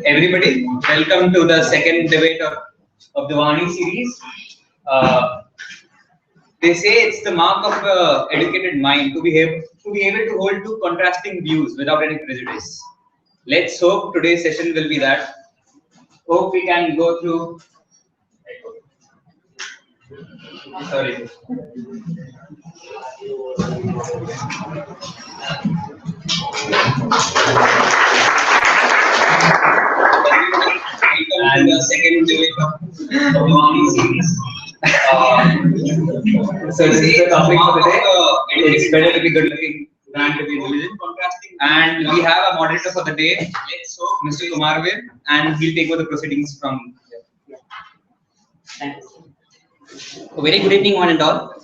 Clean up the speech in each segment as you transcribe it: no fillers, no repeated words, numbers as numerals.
Everybody, welcome to the second debate of the Vani series. They say it's the mark of an educated mind to be able to hold two contrasting views without any prejudice. Let's hope today's session will be that. Hope we can go through. Sorry. And the second debate of the Vani series. So this is the topic for the day. It's better to be good looking than to be intelligent. And we have a moderator for the day, Mr. Kumarvir, and he'll take over the proceedings from here. Thanks. A very good evening, one and all.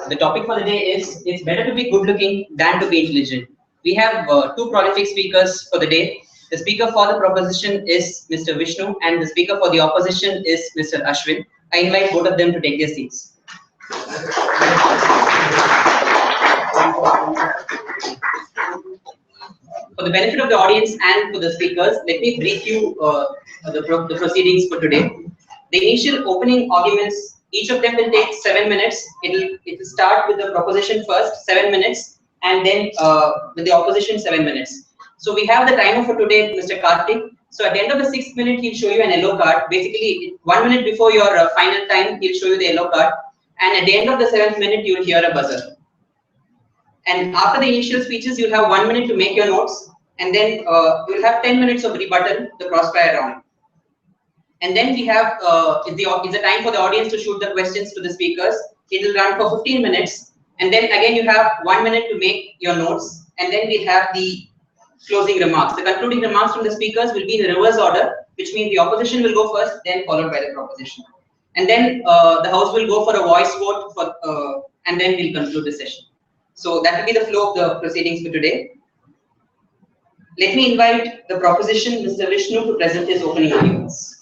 The topic for the day is it's better to be good looking than to be intelligent. We have two prolific speakers for the day. The speaker for the proposition is Mr. Vishnu, and the speaker for the opposition is Mr. Ashwin. I invite both of them to take their seats. For the benefit of the audience and for the speakers, let me brief you the proceedings for today. The initial opening arguments, each of them will take 7 minutes. It will start with the proposition first, 7 minutes, and then with the opposition 7 minutes. So we have the timer for today, Mr. Karthik. So at the end of the 6th minute, he'll show you an yellow card. Basically, 1 minute before your final time, he'll show you the yellow card. And at the end of the 7th minute, you'll hear a buzzer. And after the initial speeches, you'll have 1 minute to make your notes. And then you'll have 10 minutes of rebuttal, the crossfire round. And then we have, it's a time for the audience to shoot the questions to the speakers. It will run for 15 minutes. And then again, you have 1 minute to make your notes. And then we'll have the closing remarks. The concluding remarks from the speakers will be in the reverse order, which means the opposition will go first, then followed by the proposition. And then the House will go for a voice vote, and then we'll conclude the session. So that will be the flow of the proceedings for today. Let me invite the proposition, Mr. Vishnu, to present his opening arguments.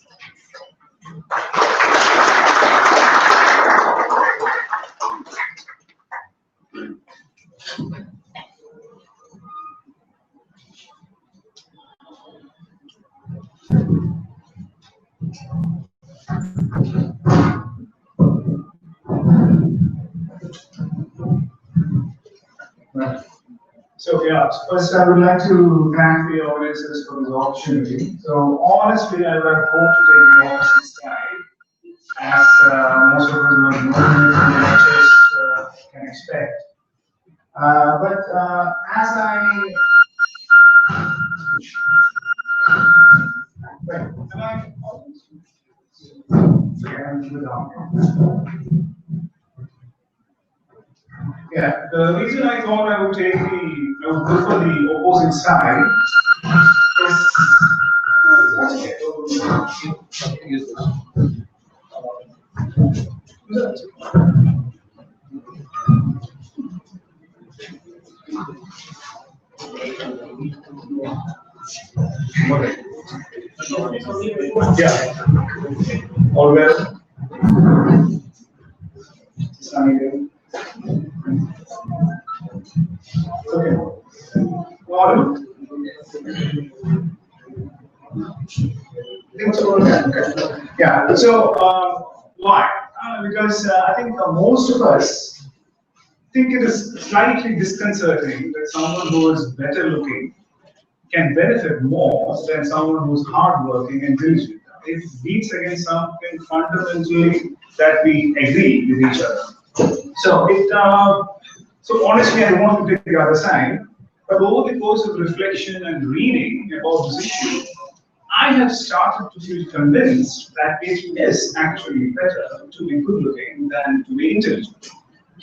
So first I would like to thank the organizers for this opportunity. So honestly, I would have hoped to take the opposite side, as most of us who have known from the lectures can expect. But as I Yeah, the reason I thought I would go for the opposing side all well. Okay. Yeah. So why? Because I think most of us think it is slightly disconcerting that someone who is better looking can benefit more than someone who's hardworking and diligent. It beats against something fundamentally that we agree with each other. So honestly, I don't want to take the other side, but over the course of reflection and reading about this issue, I have started to feel convinced that it is actually better to be good looking than to be intelligent.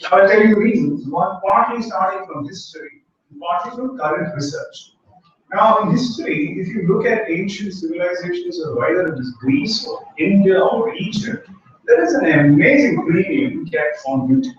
Now I'll tell you the reasons. One, partly starting from history, partly from current research. Now in history, if you look at ancient civilizations, or whether it is Greece or India or Egypt, there is an amazing premium kept on beauty.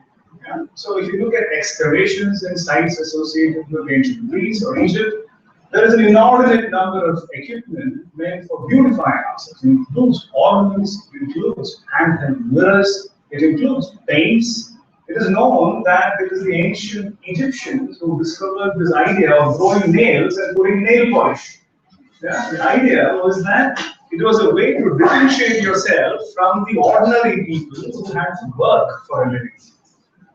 Yeah? So if you look at excavations and sites associated with ancient Greece or Egypt, there is an inordinate number of equipment meant for beautifying ourselves. It includes ornaments, it includes handheld mirrors, it includes paints. It is known that it is the ancient Egyptians who discovered this idea of growing nails and putting nail polish. Yeah? The idea was that it was a way to differentiate yourself from the ordinary people who had to work for a living.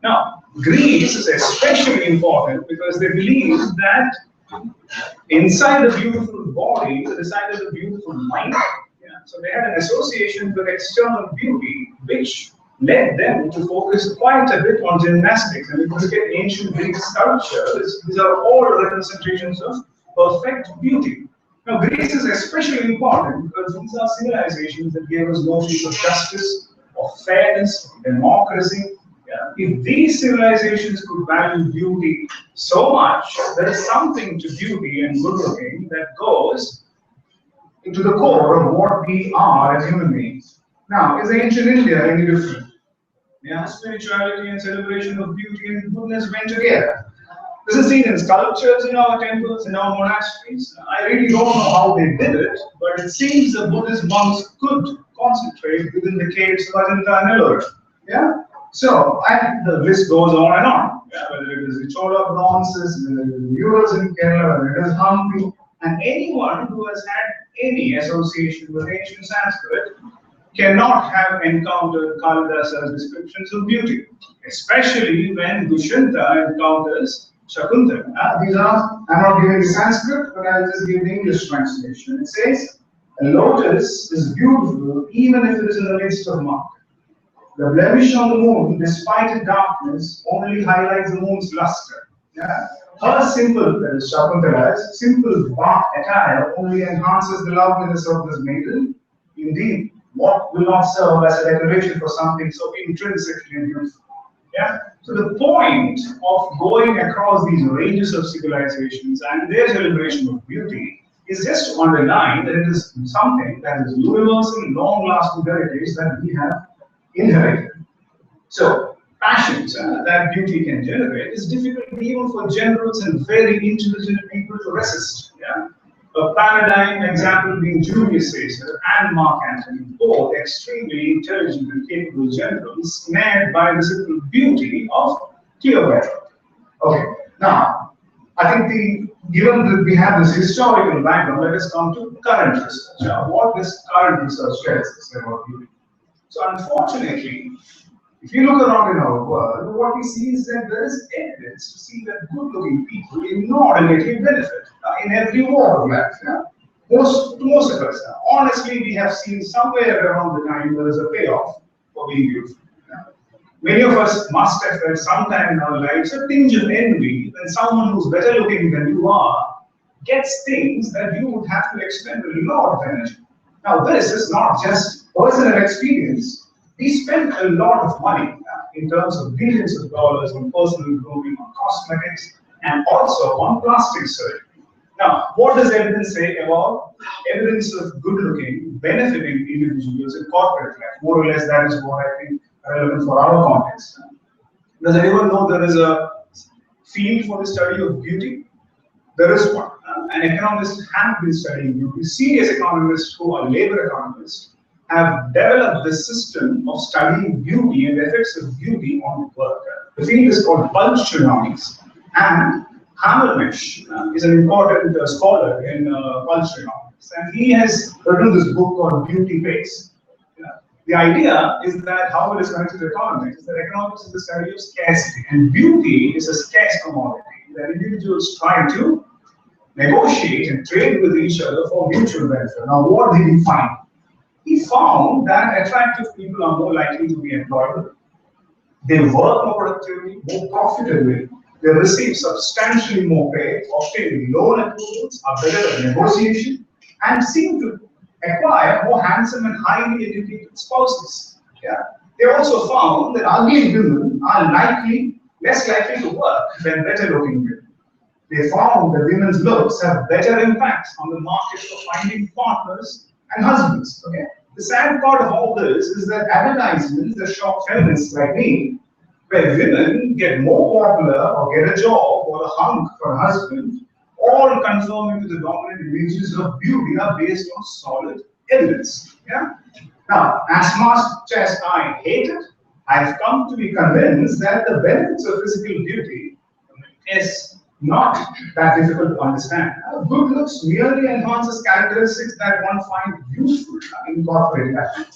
Now, Greece is especially important because they believe that inside a beautiful body resided a beautiful mind. Yeah. So they had an association with external beauty, which led them to focus quite a bit on gymnastics. And if you look at ancient Greek sculptures, these are all representations of perfect beauty. Now, Greece is especially important because these are civilizations that gave us notions of justice, of fairness, of democracy. Yeah. If these civilizations could value beauty so much, there is something to beauty and good looking that goes into the core of what we are as human beings. Now, is ancient India any different? Yeah, spirituality and celebration of beauty and goodness went together. This is seen in sculptures in our temples, in our monasteries. I really don't know how they did it, but it seems the Buddhist monks could concentrate within the caves of Ajanta and Ellora. Yeah? So, and the list goes on and on. Yeah, whether it is the Chola bronzes, the murals in Kerala, whether it is Hampi, and anyone who has had any association with ancient Sanskrit cannot have encountered Kalidasa's descriptions of beauty, especially when Dushanta encounters Shakuntala. These are, I'm not giving the Sanskrit, but I'll just give the English translation. It says, a lotus is beautiful even if it is in the midst of mud. The blemish on the moon, despite its darkness, only highlights the moon's luster. Yeah? Her simple, that is Shakuntala's, simple bark attire only enhances the loveliness of this maiden. Indeed, what will not serve as a decoration for something so intrinsically beautiful? Yeah? So the point of going across these ranges of civilizations and their celebration of beauty is just to underline that it is something that is universal, long-lasting heritage that we have inherited. So, passions that beauty can generate is difficult even for generals and very intelligent people to resist. Yeah? A paradigm example being Julius Caesar and Mark Antony, both extremely intelligent and capable generals, snared by the simple beauty of Cleopatra. Okay, now, I think given that we have this historical background, let us come to current research. What this current research tells us about beauty. So unfortunately, if you look around in our world, what we see is that there is evidence to see that good-looking people inordinately benefit in every walk of life. Yeah? Most of us, honestly, we have seen somewhere around the time there is a payoff for being beautiful. Yeah? Many of us must have felt sometime in our lives a tinge of envy when someone who's better looking than you are gets things that you would have to expend a lot of energy. Now, this is not just personal experience. We spend a lot of money in terms of billions of dollars on personal grooming, on cosmetics, and also on plastic surgery. Now, what does evidence say about evidence of good-looking, benefiting individuals in corporate life? More or less, that is what I think relevant for our context. Does anyone know there is a field for the study of beauty? There is one. And economists have been studying beauty. Serious economists who are labor economists have developed this system of studying beauty and the effects of beauty on work. The field is called pulsionomics, and Hammermesh is an important scholar in pulsionomics, and he has written this book called Beauty Pays. The idea is that how it is connected to economics is that economics is the study of scarcity, and beauty is a scarce commodity that individuals try to negotiate and trade with each other for mutual benefit. Now, what did he find? He found that attractive people are more likely to be employable. They work more productively, more profitably. They receive substantially more pay, obtain loan approvals, are better at negotiation, and seem to acquire more handsome and highly educated spouses. Yeah. They also found that ugly women are less likely to work than better-looking women. They found that women's looks have better impact on the market for finding partners and husbands. Okay. The sad part of all this is that advertisements that shock feminists like me, where women get more popular or get a job or a hunk for a husband, all conforming to the dominant images of beauty are based on solid evidence. Yeah? Now, as much as I hate it, I've come to be convinced that the benefits of physical beauty is not that difficult to understand. Good looks merely enhances characteristics that one finds useful incorporating that.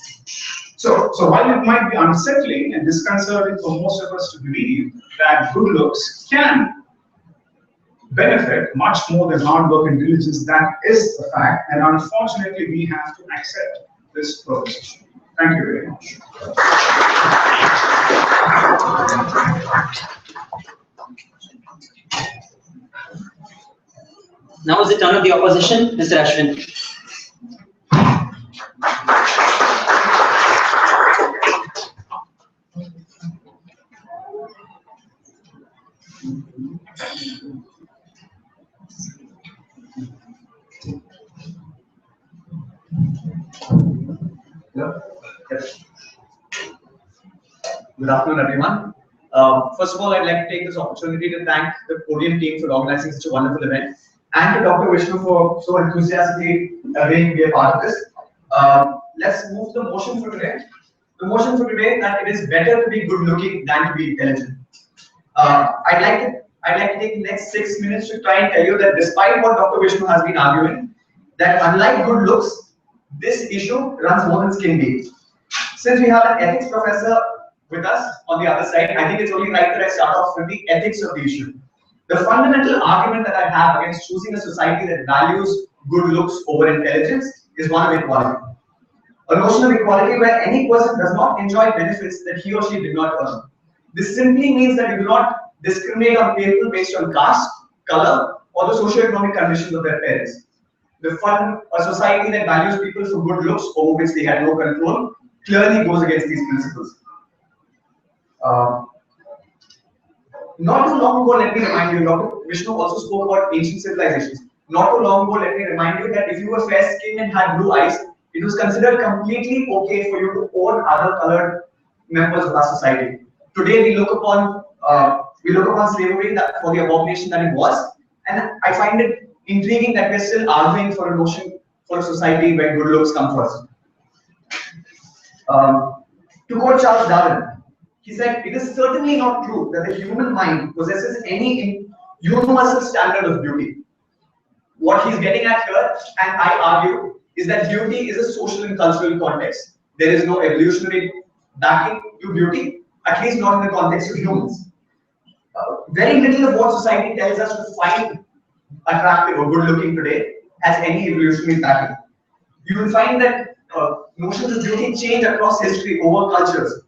So while it might be unsettling and disconcerting for most of us to believe that good looks can benefit much more than hard work and diligence, that is the fact, and unfortunately we have to accept this proposition. Thank you very much. Now is the turn of the opposition, Mr. Ashwin. Hello. Yes. Good afternoon, everyone. First of all, I'd like to take this opportunity to thank the Podium team for organizing such a wonderful event, and to Dr. Vishnu for so enthusiastically agreeing to be a part of this. Let's move to the motion for today. The motion for today is that it is better to be good-looking than to be intelligent. I'd like to take the next 6 minutes to try and tell you that despite what Dr. Vishnu has been arguing, that unlike good looks, this issue runs more than skin deep. Since we have an ethics professor with us on the other side, I think it's only right that I start off with the ethics of the issue. The fundamental argument that I have against choosing a society that values good looks over intelligence is one of equality. A notion of equality where any person does not enjoy benefits that he or she did not earn. This simply means that you do not discriminate on people based on caste, color, or the socio-economic conditions of their parents. A society that values people for good looks over which they had no control clearly goes against these principles. Not too long ago, let me remind you, Dr. Vishnu also spoke about ancient civilizations. Not too long ago, let me remind you that if you were fair skinned and had blue eyes, it was considered completely okay for you to own other colored members of our society. Today, we look upon slavery for the abomination that it was, and I find it intriguing that we're still arguing for a notion for a society where good looks come first. To quote Charles Darwin, he said, "It is certainly not true that the human mind possesses any universal standard of beauty." What he's getting at here, and I argue, is that beauty is a social and cultural context. There is no evolutionary backing to beauty, at least not in the context of humans. Very little of what society tells us to find attractive or good looking today has any evolutionary backing. You will find that notions of beauty change across history over cultures.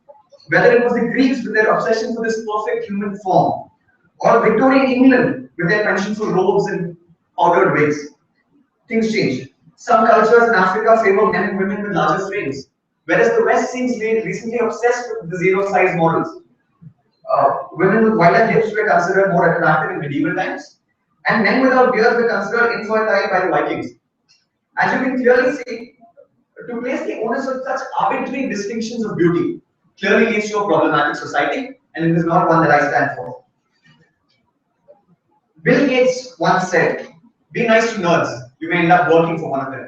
Whether it was the Greeks with their obsession for this perfect human form, or Victorian England with their penchant for robes and powdered wigs, things change. Some cultures in Africa favor men and women with larger frames, whereas the West seems recently obsessed with the zero-size models. Women with wider hips were considered more attractive in medieval times, and men without beards were considered infertile by the Vikings. As you can clearly see, to place the onus of such arbitrary distinctions of beauty clearly leads to a problematic society, and it is not one that I stand for. Bill Gates once said, "Be nice to nerds, you may end up working for one of them."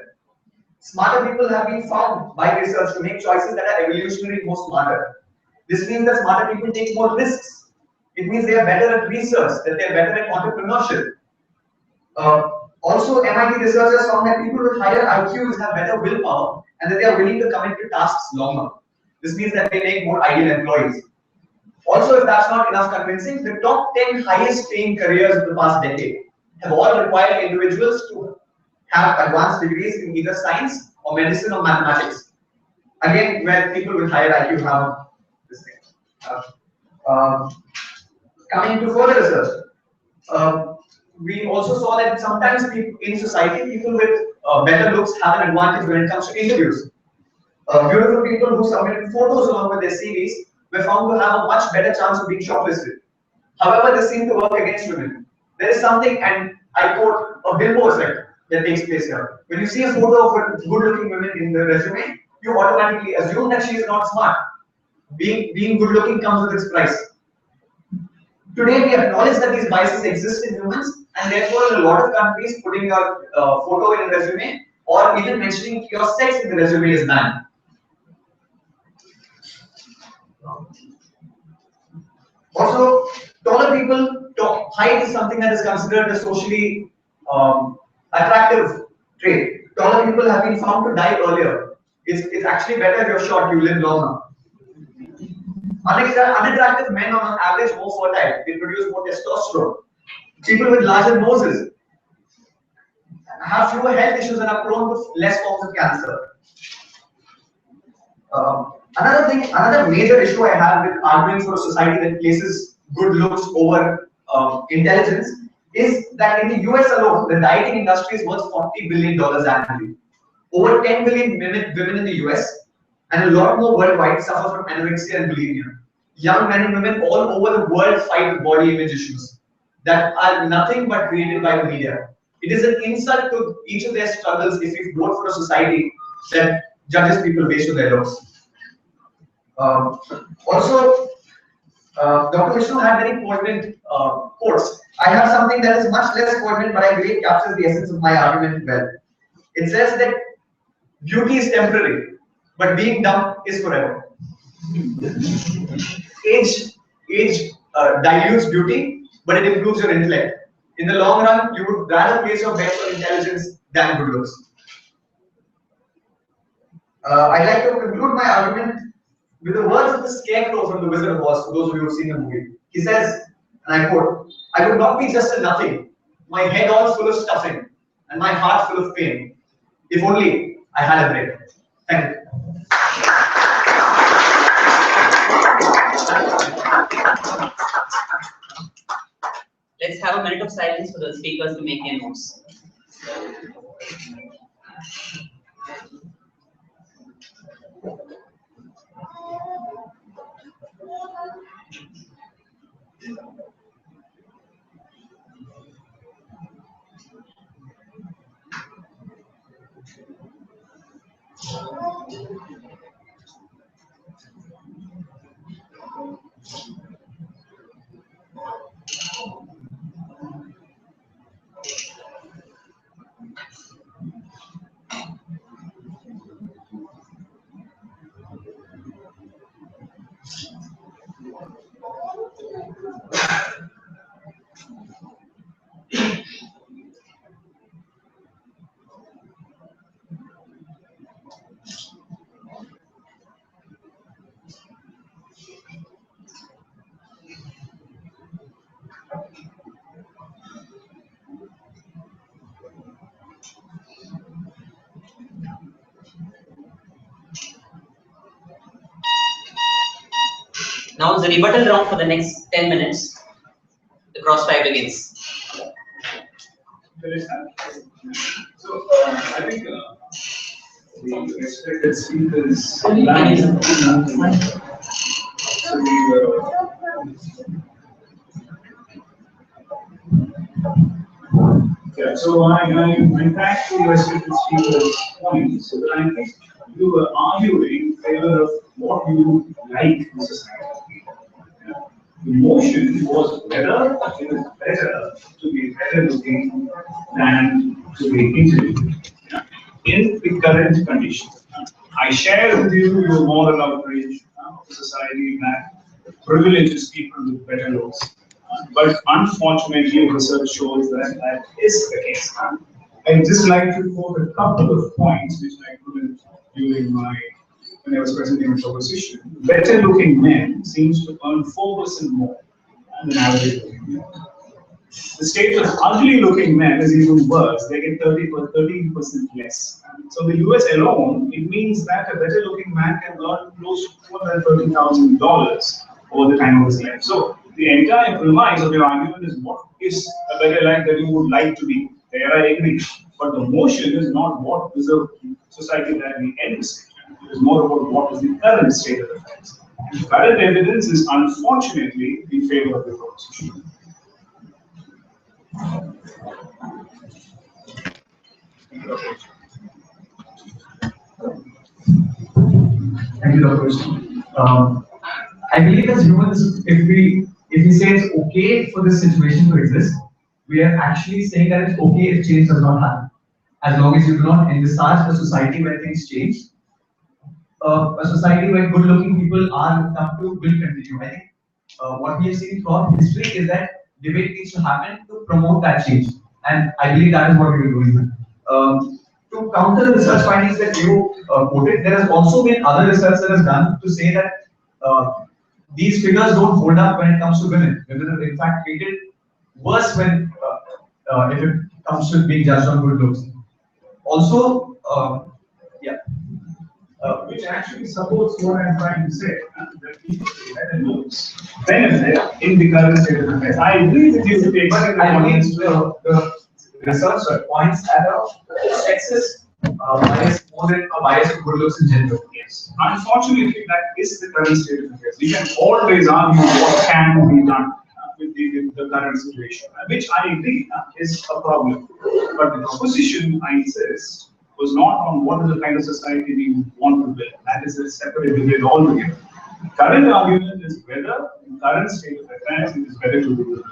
Smarter people have been found by research to make choices that are evolutionarily more smarter. This means that smarter people take more risks. It means they are better at research, that they are better at entrepreneurship. Also, MIT researchers found that people with higher IQs have better willpower and that they are willing to commit to tasks longer. This means that they make more ideal employees. Also, if that's not enough convincing, the top 10 highest paying careers of the past decade have all required individuals to have advanced degrees in either science or medicine or mathematics. Again, where people with higher IQ have this thing. Coming to further research, we also saw that sometimes people in society, people with better looks have an advantage when it comes to interviews. Beautiful people who submitted photos along with their CVs were found to have a much better chance of being shortlisted. However, this seemed to work against women. There is something, and I quote, a bimbo effect that takes place here. When you see a photo of a good-looking woman in the resume, you automatically assume that she is not smart. Being good-looking comes with its price. Today, we acknowledge that these biases exist in humans, and therefore, in a lot of countries, putting your photo in a resume or even mentioning your sex in the resume is banned. Also, Taller people, height is something that is considered a socially attractive trait. Taller people have been found to die earlier. It's actually better if you're short, you live longer. Unattractive men are on average more fertile. They produce more testosterone. People with larger noses have fewer health issues and are prone to less forms of cancer. Another major issue I have with arguing for a society that places good looks over intelligence is that in the US alone, the dieting industry is worth $40 billion annually. Over 10 million women in the US and a lot more worldwide suffer from anorexia and bulimia. Young men and women all over the world fight with body image issues that are nothing but created by the media. It is an insult to each of their struggles if we vote for a society that judges people based on their looks. Also, Dr. Vishnu had very poignant quotes. I have something that is much less poignant, but I believe captures the essence of my argument well. It says that beauty is temporary, but being dumb is forever. Age dilutes beauty, but it improves your intellect. In the long run, you would rather place your bets on intelligence than good looks. I'd like to conclude my argument with the words of the scarecrow from The Wizard of Oz, for those of you who have seen the movie. He says, and I quote, "I would not be just a nothing, my head all full of stuffing, and my heart full of pain, if only I had a brain." Thank you. Let's have a minute of silence for the speakers to make their notes. Now is the rebuttal round for the next 10 minutes. The crossfire begins. So, I think the respected speakers. So yeah, so I went back to the respected speakers' point. So that I think you were arguing in favor of what you like in society. The motion was whether it is better to be better looking than to be intelligent in the current condition. I share with you your moral outrage of the society that privileges people with better looks. But unfortunately, research shows that that is the case. I'd just like to quote a couple of points which I couldn't during when I was presenting my proposition. Better looking men seems to earn 4% more than average looking men. The state of ugly looking men is even worse. They get 13% less. So in the US alone, it means that a better looking man can earn close to $230,000 over the time of his life. So the entire premise of your argument is what is a better life that you would like to be. There I agree. But the motion is not what is a society that we envisage. It is more about what is the current state of affairs. And current evidence is unfortunately in favor of the proposition. Thank you, Dr. Vishnu. I believe as humans, if we say it's okay for this situation to exist, we are actually saying that it's okay if change does not happen. As long as you do not envisage a society where things change, a society where good-looking people are looked up to will continue. I think what we have seen throughout history is that debate needs to happen to promote that change. And I believe that is what we will do here. To counter the research findings that you quoted, there has also been other research that is done to say that these figures don't hold up when it comes to women. Women are in fact treated worse when if it comes to being judged on good looks. Also, yeah. Which actually supports what I'm trying to say, that people better looks benefit in the current state of affairs. I agree with you, but I believe the research points at a sexist bias more than a bias of good looks in general. yes, unfortunately, that is the current state of affairs. We can always argue what can be done with the current situation, which I agree is a problem. But the proposition I insist was not on what is the kind of society we want to build. That is a separate debate altogether. The current argument is whether, in current state of affairs, it is better to do it.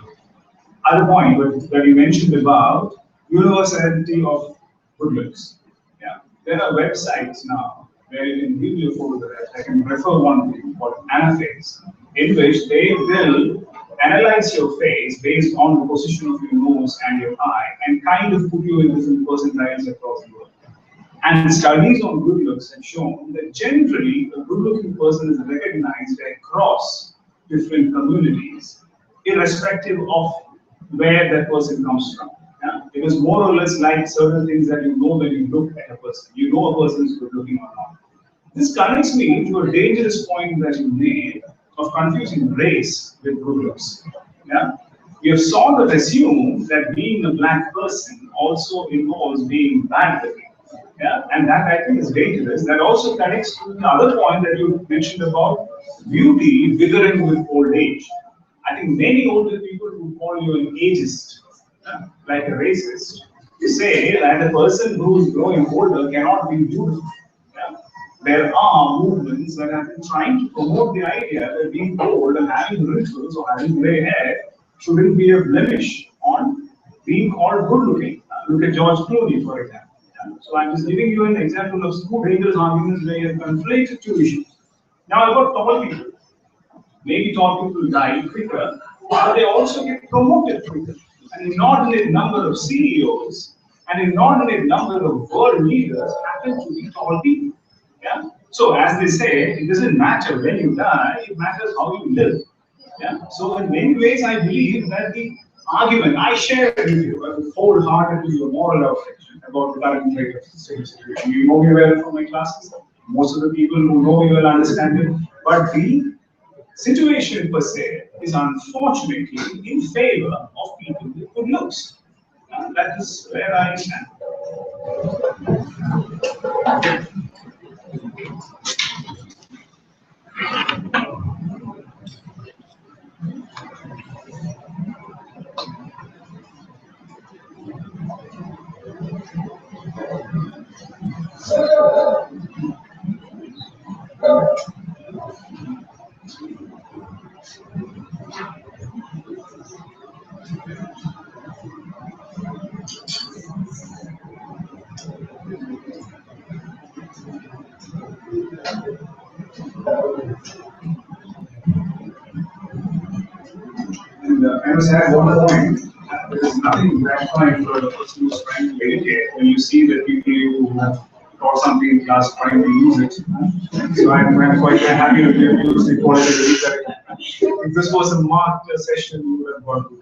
Other point that you mentioned about universality of good looks. Yeah, there are websites now where you can give your photograph. I can refer one thing called Anaface, in which they will analyze your face based on the position of your nose and your eye and kind of put you in different percentiles across the world. And studies on good looks have shown that generally a good-looking person is recognized across different communities, irrespective of where that person comes from. Yeah? It is more or less like certain things that you know when you look at a person. You know a person is good-looking or not. This connects me to a dangerous point that you made of confusing race with good looks. Yeah? We have sort of assumed that being a black person also involves being bad-looking. Yeah, and that I think is dangerous. That also connects to the other point that you mentioned about beauty withering with old age. I think many older people who call you an ageist, like a racist, you say that a person who is growing older cannot be beautiful. Yeah? There are movements that have been trying to promote the idea that being old and having wrinkles or having gray hair shouldn't be a blemish on being called good looking. Look at George Clooney, for example. So I'm just giving you an example of two dangerous arguments where you have conflated two issues. Now about tall people. Maybe tall people die quicker, but they also get promoted quicker. An inordinate number of CEOs, an inordinate number of world leaders happen to be tall people. Yeah. So as they say, it doesn't matter when you die, it matters how you live. Yeah. So in many ways, I believe that the argument I share with you, I will wholeheartedly your moral affection about the current rate of state situation. You know me well from my classes. Most of the people who know me will understand it. But the situation per se is unfortunately in favor of people with good looks. That is where I stand. And I must add one point. There is nothing gratifying for a person who's trying to meditate when you see that people who have taught something in class trying to use it. So I'm quite happy to use the quality of the If this was a marked session, you would have gone to.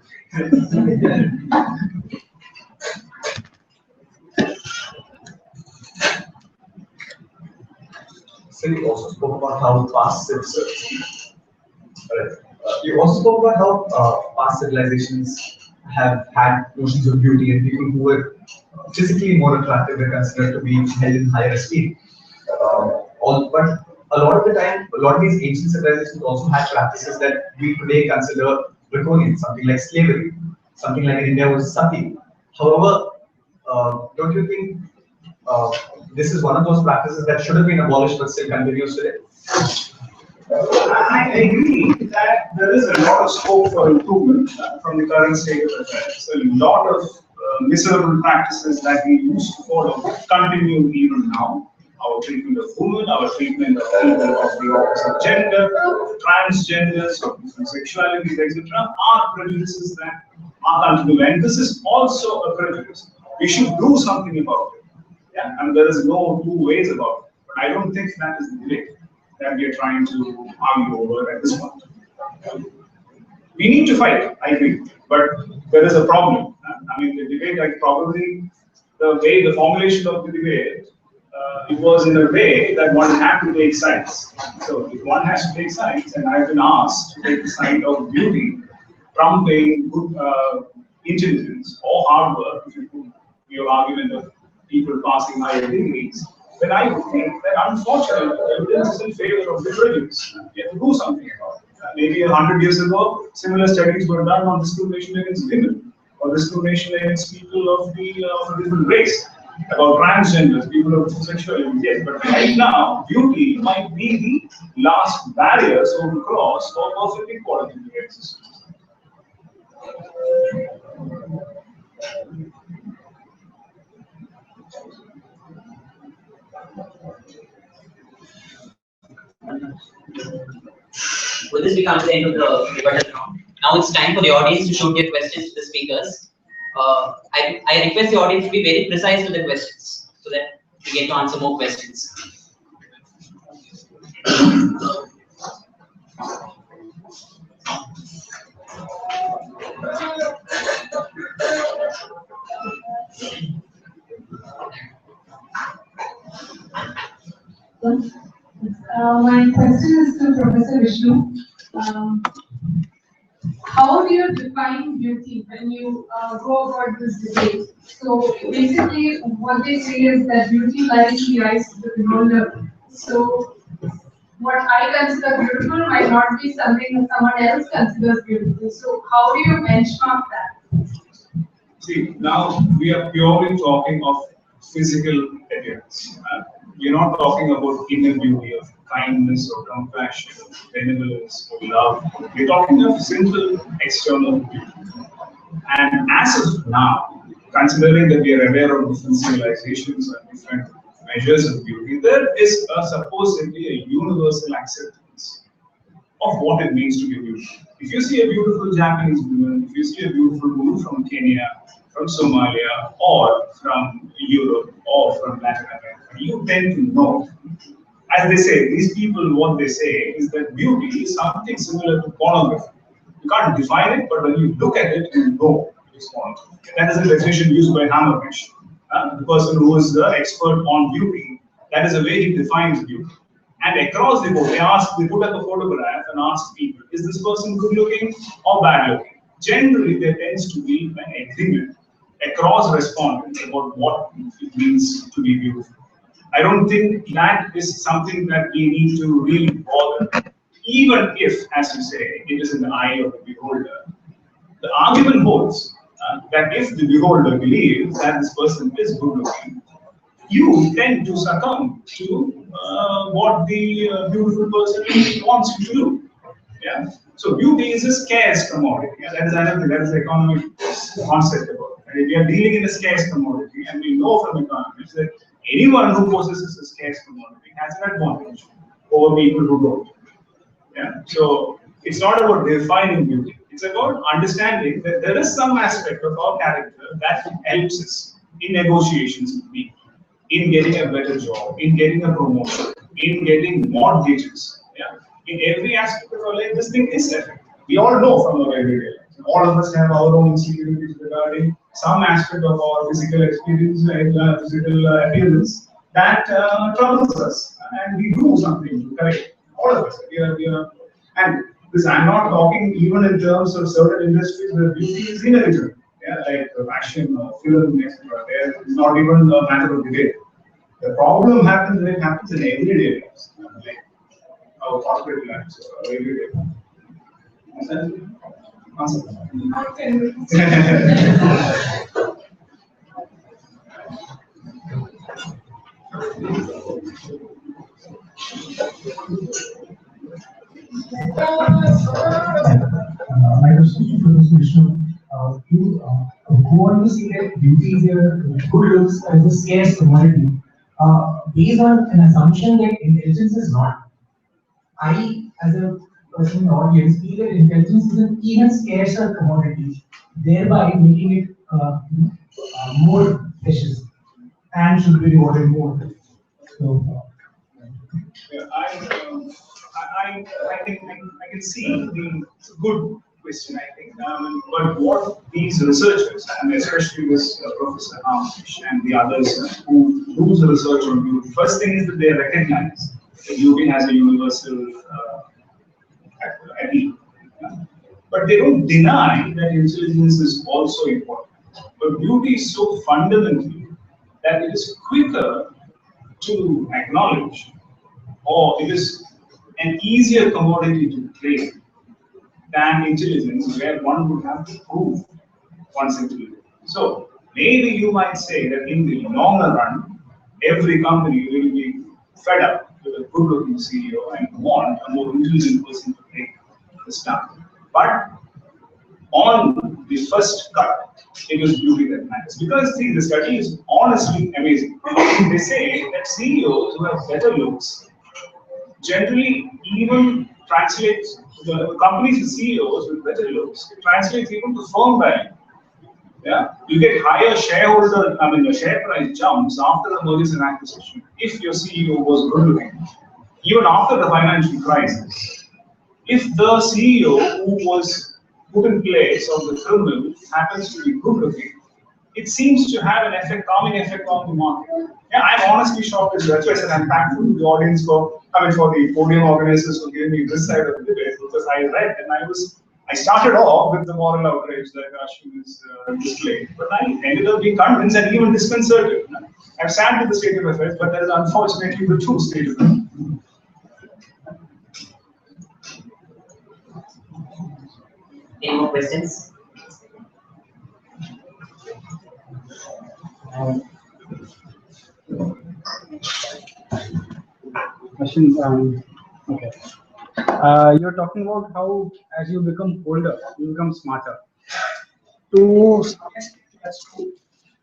So you also spoke about how past you also spoke about how past civilizations have had notions of beauty, and people who were physically more attractive were considered to be held in higher esteem. But a lot of the time, a lot of these ancient civilizations also had practices that we today consider draconian, something like slavery, something like in India was sati. However, don't you think this is one of those practices that should have been abolished but still continues today? I agree that there is a lot of scope for improvement from the current state of affairs. A lot of miserable practices that we used to follow continue even now. our treatment of women, our treatment of the opposite gender, transgenders, of different sexualities, etc., are prejudices that are cultural. And this is also a prejudice. We should do something about it. Yeah, and there is no two ways about it. But I don't think that is the debate that we are trying to argue over at this point. We need to fight, I agree, but there is a problem. I mean, the debate, like probably the way, the formulation of the debate, it was in a way that one had to take sides. So if one has to take sides, and I've been asked to take the side of beauty, trumping good intelligence or hard work, if you put your argument of people passing higher degrees, then I would think that unfortunately evidence is in favor of the prejudice. We have to do something about it. Maybe 100 years ago, similar studies were done on discrimination against women or discrimination against people of a different race, about transgenders, people of different sexuality. Yes, but right now, beauty might be the last barrier to cross for perfect equality in the existence. With this, we come to the end of the rebuttal round. Now it's time for the audience to shoot their questions to the speakers. I request the audience to be very precise with the questions so that we get to answer more questions. My question is to Professor Vishnu. How do you define beauty when you go about this debate? So basically, what they say is that beauty lies in the eyes of the beholder. So what I consider beautiful might not be something that someone else considers beautiful. So how do you benchmark that? See, now we are purely talking of physical appearance. We're not talking about inner beauty of kindness or compassion, or benevolence or love. We're talking of simple external beauty. And as of now, considering that we are aware of different civilizations and different measures of beauty, there is supposedly a universal acceptance of what it means to be beautiful. If you see a beautiful Japanese woman, if you see a beautiful woman from Kenya, from Somalia, or from Europe, or from Latin America, you tend to know. As they say, these people, what they say is that beauty is something similar to pornography. You can't define it, but when you look at it, you know it's pornography. That is the definition used by Hammerfish, the person who is the expert on beauty. That is the way he defines beauty. And across the board, they put up a photograph and ask people, is this person good looking or bad looking? Generally, there tends to be an agreement across respondents about what it means to be beautiful. I don't think that is something that we need to really bother, even if, as you say, it is in the eye of the beholder. The argument holds that if the beholder believes that this person is good looking, you tend to succumb to what the beautiful person wants you to do. Yeah. So beauty is a scarce commodity. Yeah, that is another thing. That is the economic concept about it. We are dealing in a scarce commodity, and we know from economics that anyone who possesses a scarce commodity has an advantage over people who don't. Yeah. So it's not about defining beauty. It's about understanding that there is some aspect of our character that helps us in negotiations with people, in getting a better job, in getting a promotion, in getting mortgages. Yeah. In every aspect of our life, this thing is effective. We all know from our everyday life. All of us have our own insecurities regarding some aspect of our physical experience and physical appearance that troubles us, and we do something to correct it. All of us. And this, I'm not talking even in terms of certain industries where beauty is inevitable. Yeah, like fashion, film, etc. There is not even a matter of debate. The problem happens when it happens in everyday lives, like our corporate lives or everyday lives. My question to Professor Vishnu, you go on to say that beauty is a good looks as a scarce commodity. based on an assumption that intelligence is not. I, as a person in the audience, feel that intelligence is an even scarcer commodity, thereby making it more precious and should be rewarded more. So, Yeah, I think I can see it's a good question, I think. But what these researchers, and especially this Professor Amish and the others who do the research on beauty, first thing is that they recognize that beauty has a universal appeal. But they don't deny that intelligence is also important. But beauty is so fundamental that it is quicker to acknowledge, or it is an easier commodity to trade than intelligence, where one would have to prove one's intelligence. So maybe you might say that in the longer run, every company will be fed up with a good-looking CEO and want a more intelligent person to take the stuff. But on the first cut, it is beauty that matters. Because see, the study is honestly amazing. They say that CEOs who have better looks generally even translates the companies' CEOs with better looks, it translates even to firm value. Yeah, you get higher shareholder, the share price jumps after the mergers and acquisition if your CEO was good looking, even after the financial crisis. If the CEO who was put in place of the criminal happens to be good looking, it seems to have an effect, calming effect on the market. Yeah, I'm honestly shocked as well. That's why I said I'm thankful to the audience for the podium organizers for giving me this side of the debate, because I read and I started off with the moral outrage that Ashwin is displaying, but I ended up being convinced and even disconcerted. I'm sad with the state of affairs, but that is unfortunately the true state of affairs. Any more questions? Questions? Okay. You're talking about how, as you become older, you become smarter. To some extent, that's true.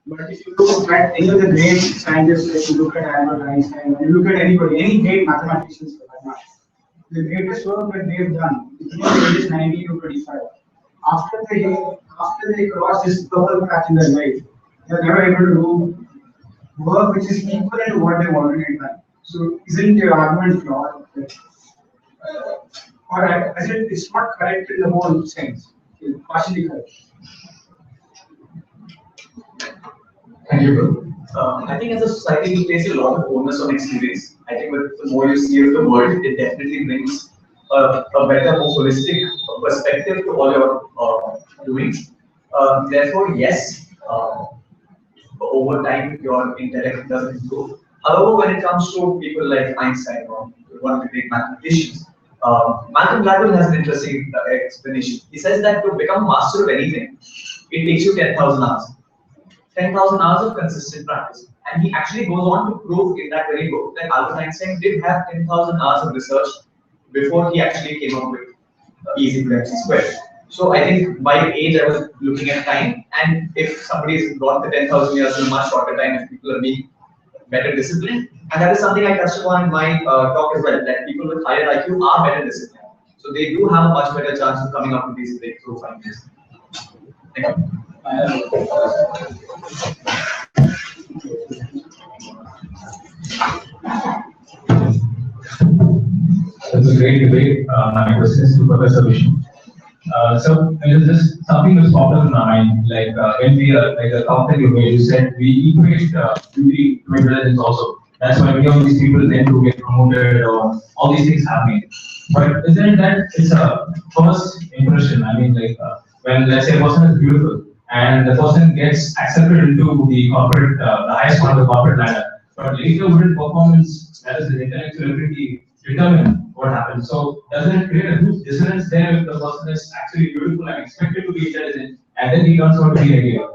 But if you look at any of the great scientists, if you look at Albert Einstein, you look at anybody, any great mathematicians for that matter, the greatest work that they've done between the ages 19 to 25, after they cross this purple patch in their life, they're never able to do work which is equivalent to what they've already done. So isn't your argument flawed? Or as it's not correct in the whole sense. It's partially correct. Thank you, bro. I think as a society, we place a lot of onus on experience. I think with the more you see of the world, it definitely brings a better, more holistic perspective to all your doings. Therefore, yes, over time, your intellect does improve. However, when it comes to people like Einstein or one of the great mathematicians, Malcolm Gladwell has an interesting explanation. He says that to become master of anything, it takes you 10,000 hours. 10,000 hours of consistent practice. And he actually goes on to prove in that very book that Albert Einstein did have 10,000 hours of research before he actually came up with easy to MC squared. So I think by age I was looking at time, and if somebody's got the 10,000 years in a much shorter time, if people are being better disciplined, and that is something I touched upon in my talk as well, that people with higher IQ are better disciplined. So they do have a much better chance of coming up with these breakthrough findings. Thank you. That's a great debate. My question is to Professor Vishnu. So it is just something that's popped up in my mind. Like when we like the talk that you made, you said we equate beauty to intelligence also. That's why many of these people tend to get promoted or all these things happening. But isn't it that it's a first impression? I mean, like when let's say a person is beautiful and the person gets accepted into the corporate, the highest part of the corporate ladder, but later within performance, that is the intellectual ability, determine what happens. So doesn't it create a huge dissonance there if the person is actually beautiful and expected to be intelligent, and then he turns out to be a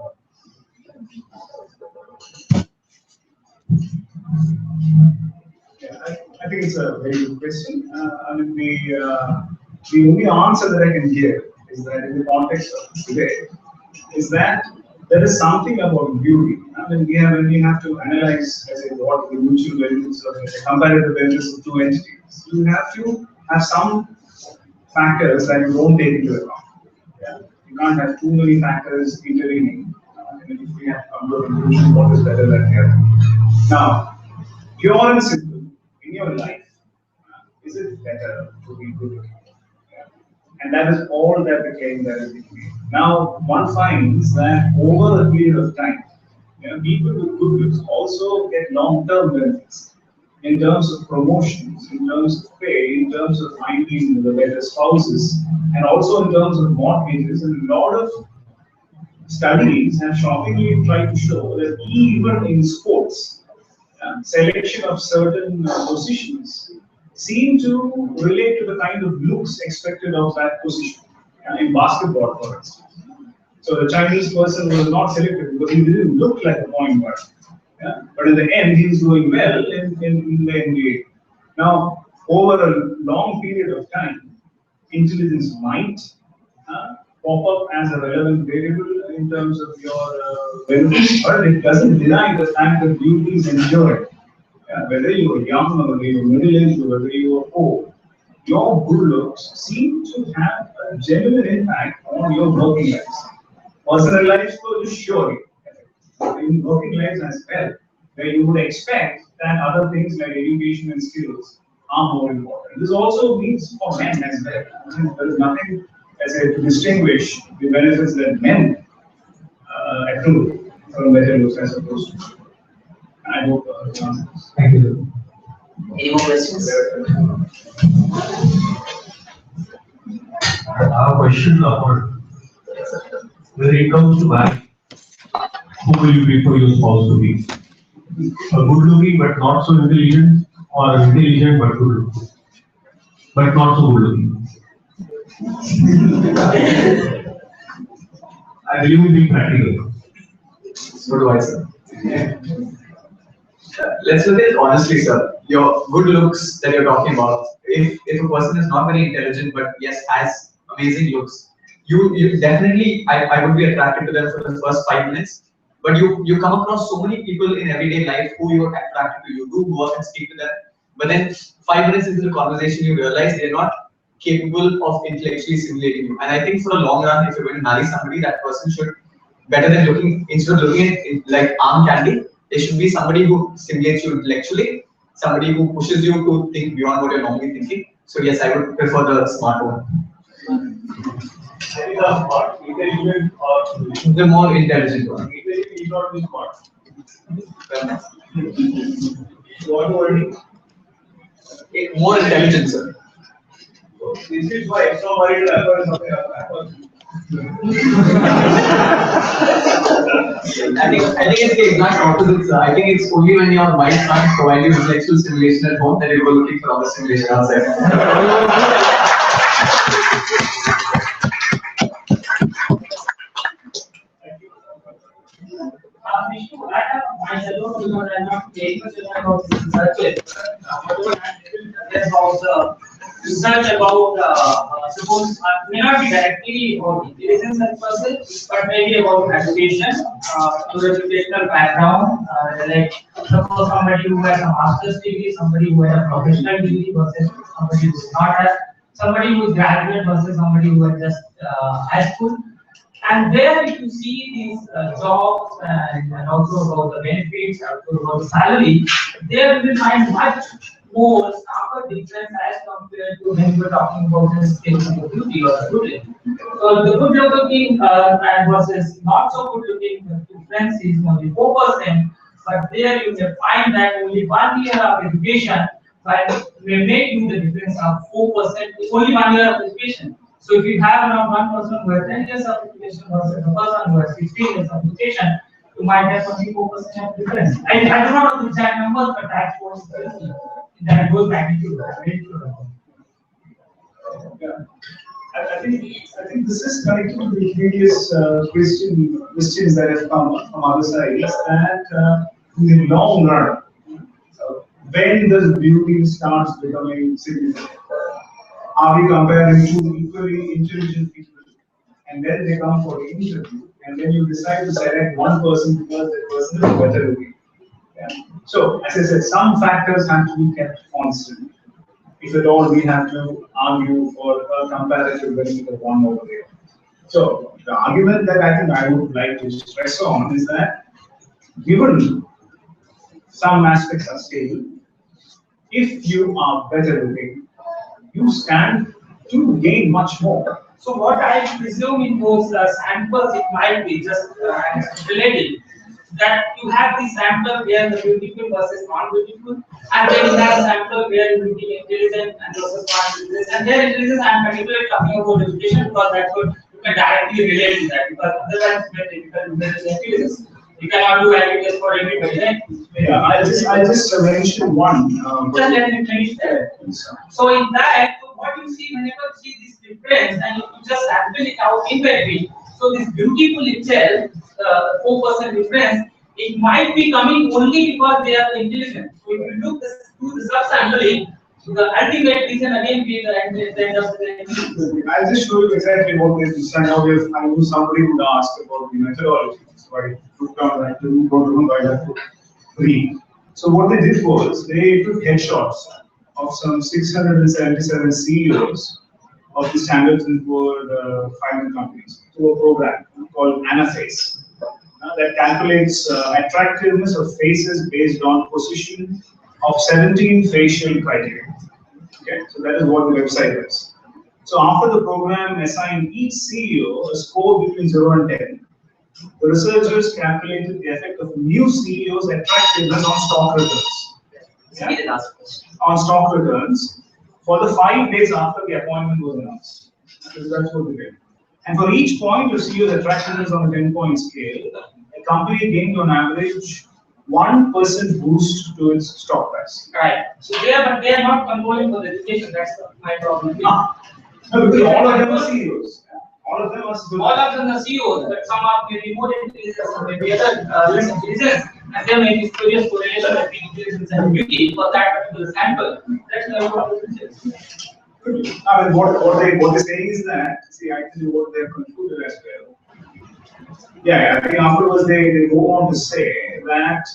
Yeah, I think it's a very good question. The only answer that I can give is that in the context of today, is that there is something about beauty. When we have to analyze, let's say, what the mutual benefits of the comparative benefits of two entities, you have to have some factors that you don't take into account. Yeah. You can't have too many factors intervening. And if we have to come to a conclusion, what is better than the other. Now, pure and simple, in your life, is it better to be good looking? Yeah. And that is all that the claim that is being made. Now, one finds that over a period of time, people with good looks also get long-term benefits in terms of promotions, in terms of pay, in terms of finding the better spouses, and also in terms of mortgages. And a lot of studies have shockingly tried to show that even in sports, selection of certain positions seem to relate to the kind of looks expected of that position. In basketball, for instance. So the Chinese person was not selected because he didn't look like a point guard. Yeah? But in the end, he's doing well in the NBA. Now, over a long period of time, intelligence might pop up as a relevant variable in terms of your benefits, but it doesn't deny the fact that beauty is enjoyed. Whether you are young or whether you are middle-aged or whether you are old, your good looks seem to have a genuine impact on your working lives. Personal lives, surely, in working lives as well, where you would expect that other things like education and skills are more important. This also means for men as well. There is nothing, as I say, to distinguish the benefits that men accrue from better looks as opposed to. I hope Thank you. Any more questions? I have a question about when it comes to marriage, who will you be for your spouse to be? A good looking but not so intelligent, or intelligent but good looking, but not so good looking? I believe in being practical. So do I, sir. Let's look at it honestly, sir. Your good looks that you're talking about, if a person is not very intelligent but yes has amazing looks, you definitely, I would be attracted to them for the first 5 minutes. But you come across so many people in everyday life who you're attracted to. You do go up and speak to them, but then 5 minutes into the conversation, you realize they're not capable of intellectually stimulating you. And I think for the long run, if you're going to marry somebody, that person should, better than looking, instead of looking at like arm candy, there should be somebody who stimulates you intellectually, somebody who pushes you to think beyond what you're normally thinking. So yes, I would prefer the smart one. I think the smart, intelligent, or the more intelligent one. intelligent is not the smart. What wording? More intelligent, sir. So this is why extroverted rapper is something rapper. I think it's the exact opposite, sir. I think it's only when your mind can't provide you intellectual stimulation at home that you go looking for other stimulation outside. Vishnu, I have myself, I'm not very much about research. About the research about suppose may not be directly about intelligence as per se, but maybe about education, educational background, like suppose somebody who has a master's degree, somebody who has a professional degree versus somebody who does not have, somebody who is graduate versus somebody who has just high school. And there if you see these jobs and also about the benefits, also about the salary, there you will find much more starker difference as compared to when we were talking about the skills of the beauty or the good looking. So the good looking and versus not so good looking, the difference is only 4%, but there you will find that only 1 year of education may make you the difference of 4%, only 1 year of education. So if you have around one person who has 10 years of education versus a person who has 16 years of education, you might have only 4% of difference. I do not know the exact numbers, but that's what that goes magnitude. Yeah. I think this is connected to the previous questions that have come from other sides, that in the long run, when does beauty starts becoming significant? Are we comparing two equally intelligent people and then they come for the interview? and then you decide to select one person because that person is better looking. Yeah. So, as I said, some factors have to be kept constant. If at all, we have to argue for a comparative benefit of one over there. So, the argument that I think I would like to stress on is that given some aspects are stable, if you are better looking, you stand to gain much more. So what I presume in those samples, it might be just relative that you have the sample where the beautiful versus non-beautiful, and then you have a sample where you be intelligent and versus non-intelligent. And there intelligence, I am particularly talking about education because that's what you can directly relate to that. Because otherwise, it's very difficult to measure the intelligence. You cannot do IQ test for everybody, right? Yeah, I just mentioned one. Just let me finish there. So in that, what you see whenever you see this difference, and you just sample it out in between. So this beautiful itself, 4% difference, it might be coming only because they are intelligent. So if you look to the sub-sampling, the ultimate reason again be the end of the. I'll just show you exactly what they did. Now, if I knew somebody would ask about the methodology, so I took down that to go to by read. So what they did was they took headshots of some 677 CEOs of the Standard & Poor's 500 companies to a program called Anaface that calculates attractiveness of faces based on position of 17 facial criteria. Okay, so that is what the website is. So after the program assigned each CEO a score between 0 and 10, the researchers calculated the effect of new CEOs' attractiveness on stock returns. Yeah? On stock returns for the 5 days after the appointment was announced. That's what they did. And for each point of CEO's attractiveness on a 10-point scale, a company gained on average 1% boost to its stock price. Right. So they are not controlling for the education. That's my problem. No, because all of them are CEOs. All of them are CEOs. All of them are CEOs, but some are maybe more intelligent, some maybe other less intelligent, and there may be spurious correlation between intelligence and beauty for that particular sample. That's the problem. I mean, what they're saying is that, see, actually what they've concluded as well. Yeah, I think afterwards they go on to say that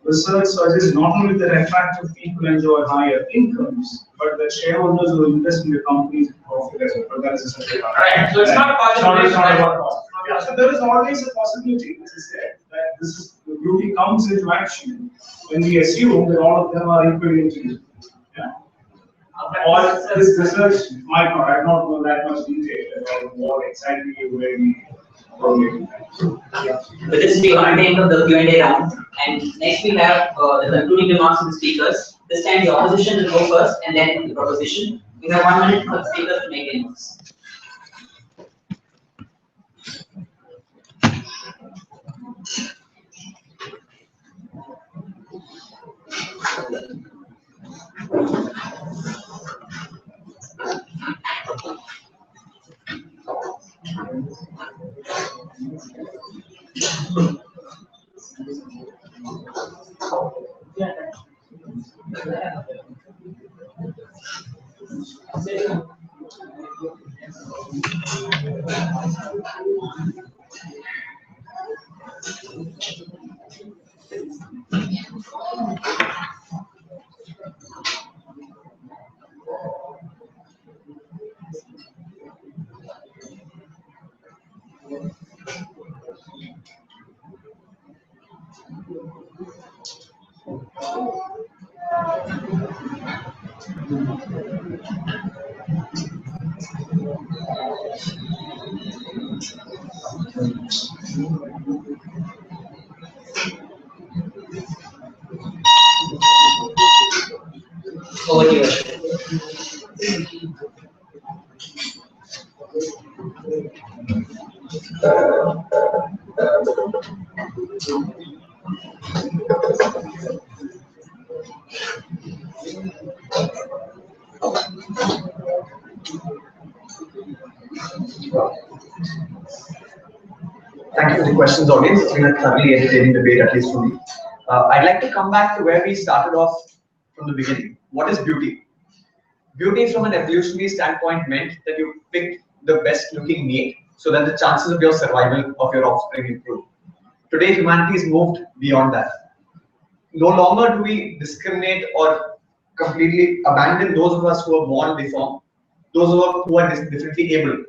research suggests not only that attractive people enjoy higher incomes, but that shareholders who invest in the company's profit as well. But that is a separate argument. Right. So it's not possible. It's not about cost. Yeah, so there is always a possibility, as I said, that this is the beauty comes into action when we assume that all of them are equally intelligent. Yeah. Or this research might not. I don't know that much detail about what exactly where we probably. Yeah. With this, we come to the end of the Q&A round, and next we have the concluding remarks of the speakers. This time the opposition will go first, and then the proposition. We have 1 minute for the speakers to make remarks. Over to you, Ashwin. Thank you for the questions, audience. It's been a thoroughly entertaining debate, at least for me. I'd like to come back to where we started off from the beginning. What is beauty? Beauty, from an evolutionary standpoint, meant that you picked the best looking mate so that the chances of your survival of your offspring improve. Today, humanity has moved beyond that. No longer do we discriminate or completely abandon those of us who are born deformed, those who are differently able.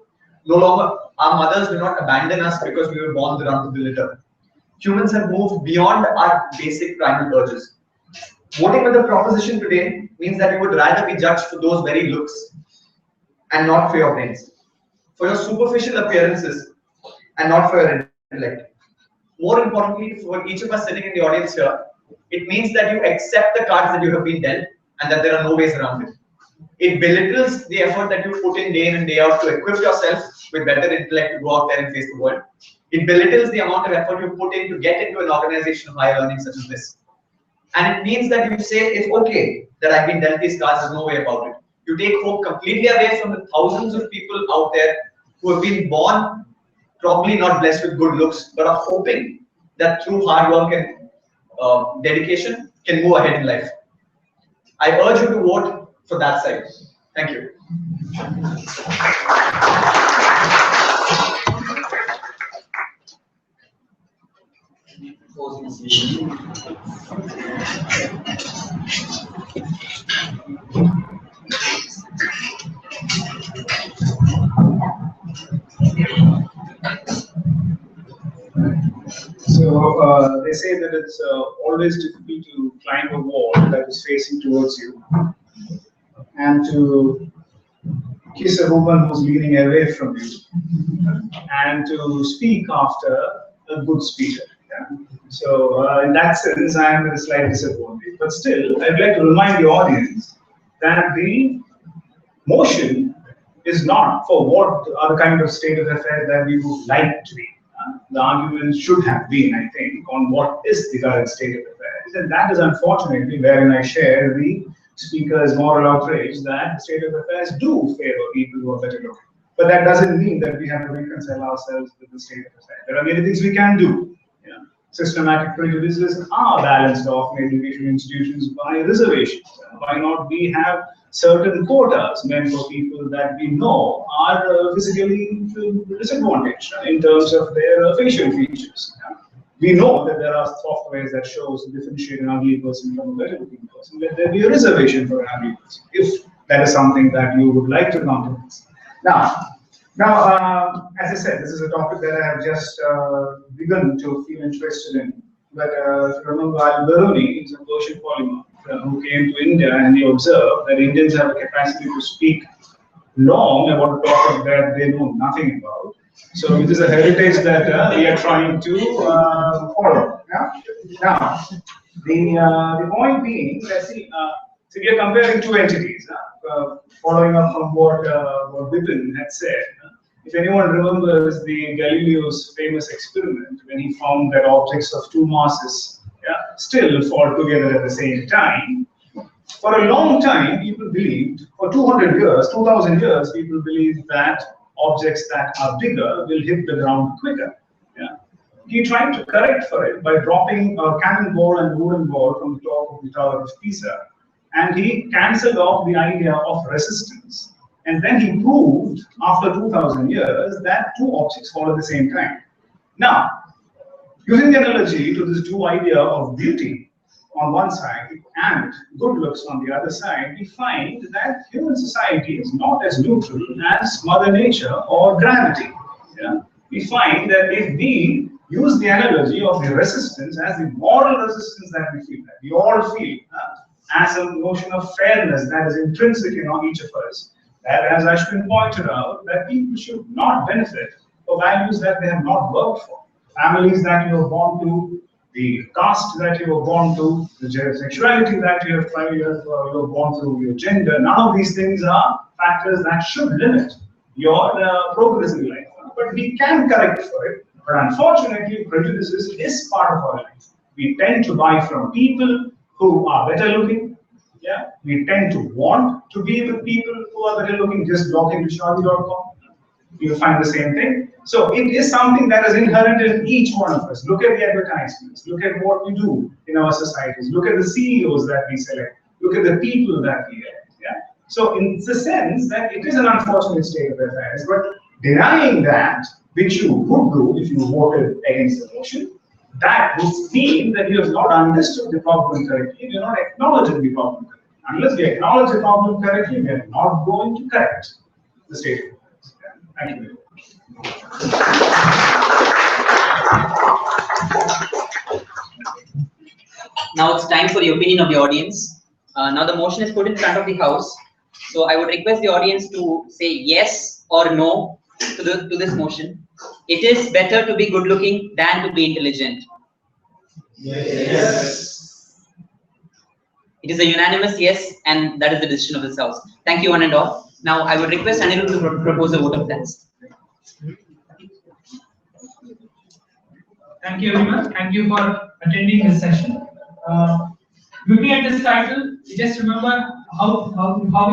No longer, our mothers do not abandon us because we were born the run to the litter. Humans have moved beyond our basic primal urges. Voting with the proposition today means that you would rather be judged for those very looks and not for your brains, for your superficial appearances and not for your intellect. More importantly, for each of us sitting in the audience here, it means that you accept the cards that you have been dealt and that there are no ways around it. It belittles the effort that you put in day in and day out to equip yourself with better intellect to go out there and face the world. It belittles the amount of effort you put in to get into an organization of higher learning such as this. And it means that you say, it's okay that I've been dealt these cards, there's no way about it. You take hope completely away from the thousands of people out there who have been born probably not blessed with good looks, but are hoping that through hard work and dedication can move ahead in life. I urge you to vote for that side. Thank you. So they say that it's always difficult to climb a wall that is facing towards you and to kiss a woman who's leaning away from you and to speak after a good speaker. Yeah? So in that sense, I am at a slight disadvantage. But still, I'd like to remind the audience that the motion is not for what are the kind of state of affairs that we would like to be. The argument should have been, I think, on what is the current state of affairs. And that is unfortunately wherein I share the speaker's moral outrage that the state of affairs do favor people who are better looking. But that doesn't mean that we have to reconcile ourselves with the state of affairs. There are many things we can do. Yeah. Systematic prejudices are balanced off in education institutions by reservations. Why not we have certain quotas meant for people that we know are physically disadvantaged in terms of their facial features. Yeah. We know that there are softwares that shows differentiate an ugly person from a better looking person. Let there be a reservation for an ugly person, if that is something that you would like to countenance. Now, as I said, this is a topic that I have just begun to feel interested in. But if you remember, Al-Biruni is a Persian polymath who came to India, and he observed that Indians have a capacity to speak long about a topic that they know nothing about. So it is a heritage that we are trying to follow. Yeah? Now, the point being, let's see, so we are comparing two entities. Following up from what Vipin had said, if anyone remembers the Galileo's famous experiment when he found that objects of two masses still fall together at the same time, for a long time people believed, for 200 years, 2000 years, people believed that objects that are bigger will hit the ground quicker. Yeah? He tried to correct for it by dropping a cannonball and wooden ball from the top of the Tower of Pisa. And he cancelled off the idea of resistance. And then he proved, after 2000 years, that two objects fall at the same time. Now, using the analogy to this two idea of beauty on one side and good looks on the other side, we find that human society is not as neutral as Mother Nature or gravity. Yeah? We find that if we use the analogy of the resistance as the moral resistance that we feel, that we all feel, as a notion of fairness that is intrinsic in each of us, that, as Ashwin pointed out, that people should not benefit for values that they have not worked for. Families that you were born to, the caste that you were born to, the sexuality that you have you were born through, your gender, none of these things are factors that should limit your progress in life. But we can correct for it. But unfortunately, prejudices is part of our life. We tend to buy from people who are better looking. Yeah, we tend to want to be with people who are better looking. Just log into Shadi.com. You'll find the same thing. So it is something that is inherent in each one of us. Look at the advertisements. Look at what we do in our societies. Look at the CEOs that we select. Look at the people that we elect. Yeah. So in the sense that it is an unfortunate state of affairs, but denying that, which you would do if you voted against the motion, that would mean that you have not understood the problem correctly, you are not acknowledging the problem correctly. Unless we acknowledge the problem correctly, we are not going to correct the state of affairs. Thank you very much. Now it's time for the opinion of the audience. Now the motion is put in front of the House. So I would request the audience to say yes or no to this motion. It is better to be good looking than to be intelligent. Yes. It is a unanimous yes, and that is the decision of this House. Thank you one and all. Now I would request Anil to propose a vote of thanks. Thank you everyone. Thank you for attending this session. Looking at this title, you just remember how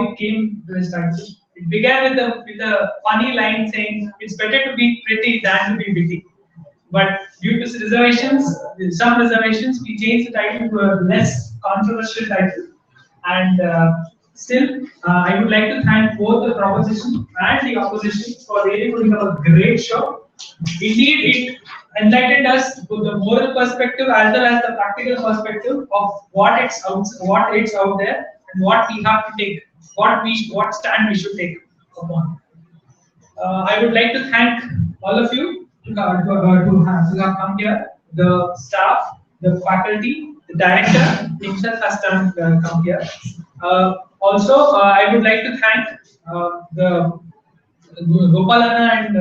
it came to this title. It began with a funny line saying it's better to be pretty than to be witty. But due to some reservations, we changed the title to a less controversial title. And still, I would like to thank both the proposition and the opposition for really putting up a great show. Indeed, it enlightened us to the moral perspective as well as the practical perspective of what's out there and what we have to take, what stand we should take upon. I would like to thank all of you to have come here, the staff, the faculty, the director himself has come here. Also, I would like to thank the Gopalana and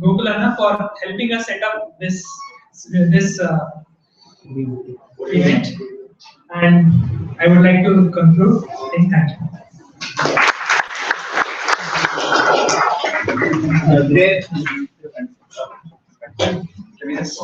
Gopalana for helping us set up this event, and I would like to conclude. Thank you. Can we just